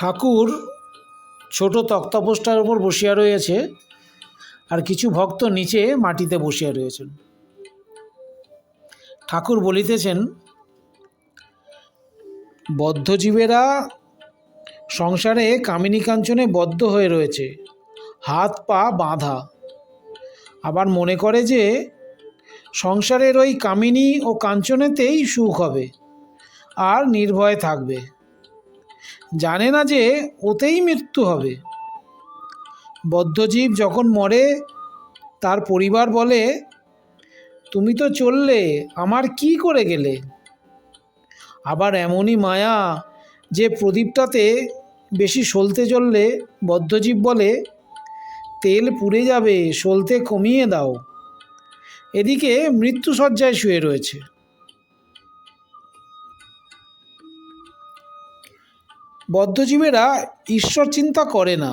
ঠাকুর ছোট তক্তাপোস্টার উপর বসিয়া রয়েছে, আর কিছু ভক্ত নিচে মাটিতে বসিয়া রয়েছেন। ঠাকুর বলিতেছেন, বদ্ধজীবেরা সংসারে কামিনী কাঞ্চনে বদ্ধ হয়ে রয়েছে, হাত পা বাঁধা। আবার মনে করে যে সংসারের ওই কামিনী ও কাঞ্চনেতেই সুখ হবে আর নির্ভয় থাকবে। জানে না যে ওতেই মৃত্যু হবে। বদ্ধজীব যখন মরে তার পরিবার বলে, তুমি তো চললে, আমার কি করে গেলে? আবার এমনই মায়া যে প্রদীপটাতে বেশি সলতে চললে বদ্ধজীব বলে, তেল পুড়ে যাবে, সলতে কমিয়ে দাও। এদিকে মৃত্যুশয্যায় শুয়ে রয়েছে। বদ্ধজীবেরা ঈশ্বর চিন্তা করে না।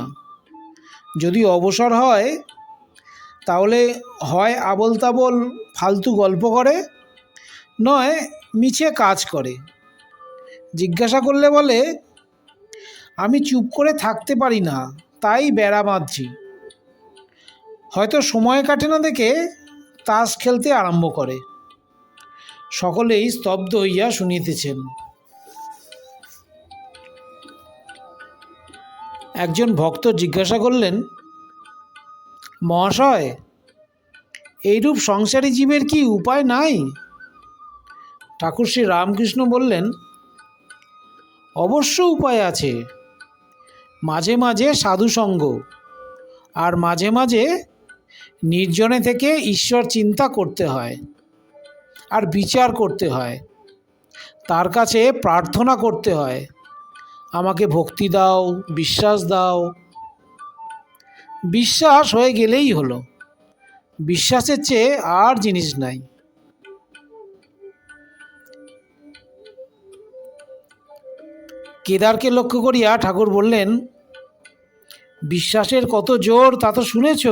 যদি অবসর হয় তাহলে হয় আবোল তাবোল ফালতু গল্প করে, নয় মিছে কাজ করে। জিজ্ঞাসা করলে বলে, আমি চুপ করে থাকতে পারি না, তাই বেড়া বাঁধছি। হয়তো সময় কাটে না দেখে তাস খেলতে আরম্ভ করে। সকলেই স্তব্ধ হইয়া শুনিতেছেন। একজন ভক্ত জিজ্ঞাসা করলেন, মহাশয়, এইরূপ সংসারী জীবের কি উপায় নাই? ঠাকুর শ্রী রামকৃষ্ণ বললেন, অবশ্য উপায় আছে। মাঝে মাঝে সাধুসঙ্গ, আর মাঝে মাঝে নির্জনে থেকে ঈশ্বর চিন্তা করতে হয়, আর বিচার করতে হয়। তার কাছে প্রার্থনা করতে হয়, আমাকে ভক্তি দাও, বিশ্বাস দাও। বিশ্বাস হয়ে গেলেই হলো। বিশ্বাসের চেয়ে আর জিনিস নাই। কেদারকে লক্ষ্য করিয়া ঠাকুর বললেন, বিশ্বাসের কত জোর তা তো শুনেছ,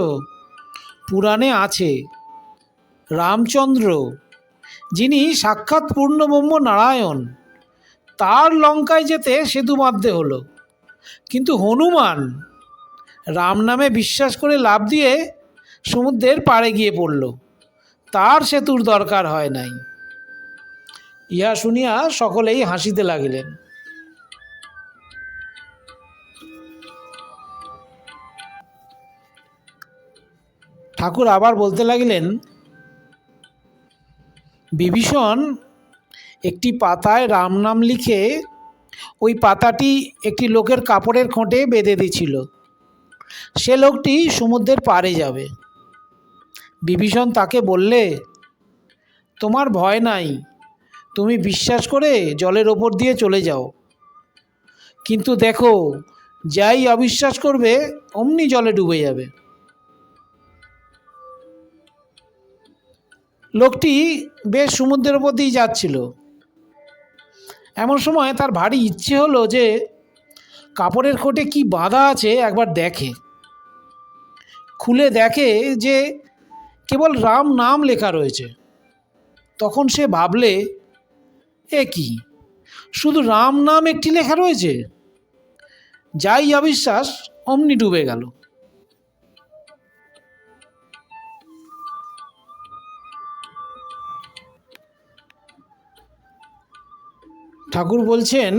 পুরাণে আছে। রামচন্দ্র, যিনি সাক্ষাৎ পূর্ণব্রহ্ম নারায়ণ, তার লঙ্কায় যেতে সেতু বাঁধতে হলো। কিন্তু হনুমান রাম নামে বিশ্বাস করে লাফ দিয়ে সমুদ্রের পাড়ে গিয়ে পড়ল, তার সেতুর দরকার হয় নাই। ইহা শুনিয়া সকলেই হাসিতে লাগিলেন। ঠাকুর আবার বলতে লাগিলেন, বিভীষণ একটি পাতায় রাম নাম লিখে ওই পাতাটি একটি লোকের কাপড়ের খোঁটে বেঁধে দিয়েছিল। সে লোকটি সমুদ্রের পাড়ে যাবে। বিভীষণ তাকে বললে, তোমার ভয় নাই, তুমি বিশ্বাস করে জলের ওপর দিয়ে চলে যাও। কিন্তু দেখো, যাই অবিশ্বাস করবে অমনি জলে ডুবে যাবে। লোকটি বেশ সমুদ্রের ওপর দিয়ে যাচ্ছিল। এমন সময় তার ভারী ইচ্ছে হলো যে কাপড়ের খোঁটে কি বাঁধা আছে একবার দেখে। খুলে দেখে যে কেবল রাম নাম লেখা রয়েছে। তখন সে ভাবলে, এ কি, শুধু রাম নাম একটি লেখা রয়েছে? যাই অবিশ্বাস অমনি ডুবে গেল। ঠাকুর বলছেন,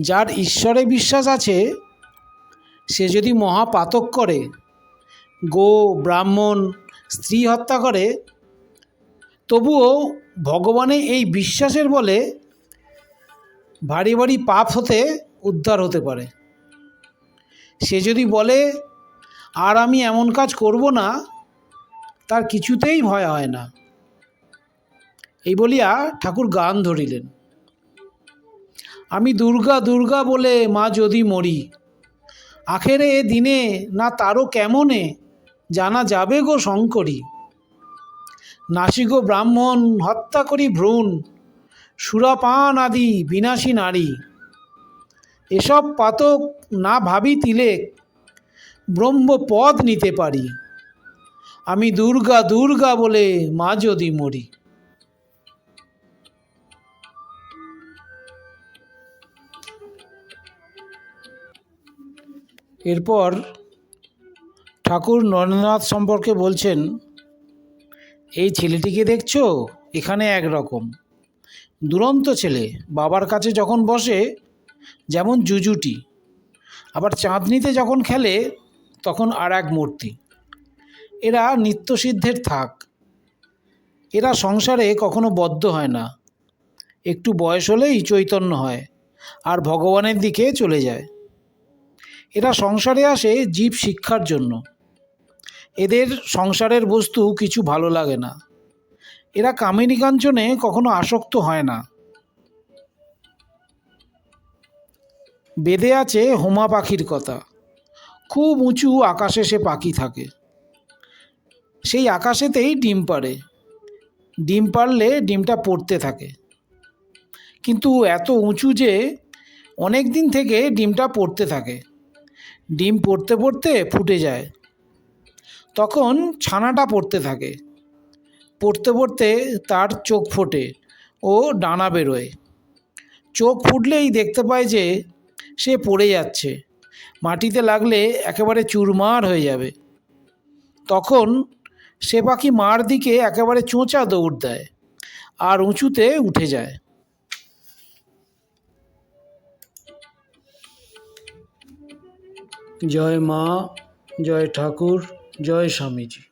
যার ঈশ্বরে বিশ্বাস আছে সে যদি মহাপাতক করে, গো ব্রাহ্মণ স্ত্রী হত্যা করে, তবুও ভগবানে এই বিশ্বাসের বলে ভারী ভারী পাপ হতে উদ্ধার হতে পারে। সে যদি বলে আর আমি এমন কাজ করব না, তার কিছুতেই ভয় হয় না। এই বলিয়া ঠাকুর গান ধরিলেন, আমি দুর্গা দুর্গা বলে মা যদি মরি, আখেরে এ দিনে না তারও কেমনে জানা যাবে গো শঙ্করী। নাসিগো ব্রাহ্মণ হত্যা করি ভ্রূণ, সুরাপান আদি বিনাশী নারী। এসব পাতক না ভাবি তিলেক, ব্রহ্মপদ নিতে পারি। আমি দুর্গা দুর্গা বলে মা যদি মরি। এরপর ঠাকুর নরেন্দ্রনাথ সম্পর্কে বলছেন, এই ছেলেটিকে দেখছো, এখানে একরকম দুরন্ত ছেলে, বাবার কাছে যখন বসে যেমন জুজুটি, আবার চাঁদনিতে যখন খেলে তখন আর এক মূর্তি। এরা নিত্যসিদ্ধের থাক, এরা সংসারে কখনো বদ্ধ হয় না, একটু বয়স হলেই চৈতন্য হয় আর ভগবানের দিকে চলে যায়। এরা সংসারে আসে জীব শিক্ষার জন্য, এদের সংসারের বস্তু কিছু ভালো লাগে না, এরা কামিনী কাঞ্চনে কখনো আসক্ত হয় না। বেদে আছে হোমা পাখির কথা, খুব উঁচু আকাশে সে পাখি থাকে, সেই আকাশেতেই ডিম পাড়ে, ডিম পাড়লে ডিমটা পড়তে থাকে, কিন্তু এত উঁচু যে অনেক দিন থেকে ডিমটা পড়তে থাকে, ডিম পড়তে পড়তে ফুটে যায়, তখন ছানাটা পড়তে থাকে, পড়তে পড়তে তার চোখ ফোটে ও ডানা বেরোয়, চোখ ফুটলেই দেখতে পায় যে সে পড়ে যাচ্ছে, মাটিতে লাগলে একেবারে চুরমার হয়ে যাবে, তখন সে পাখি মার দিকে একেবারে চোঁচা দৌড় দেয় আর উঁচুতে উঠে যায়। জয় মা, জয় ঠাকুর, জয় স্বামীজি।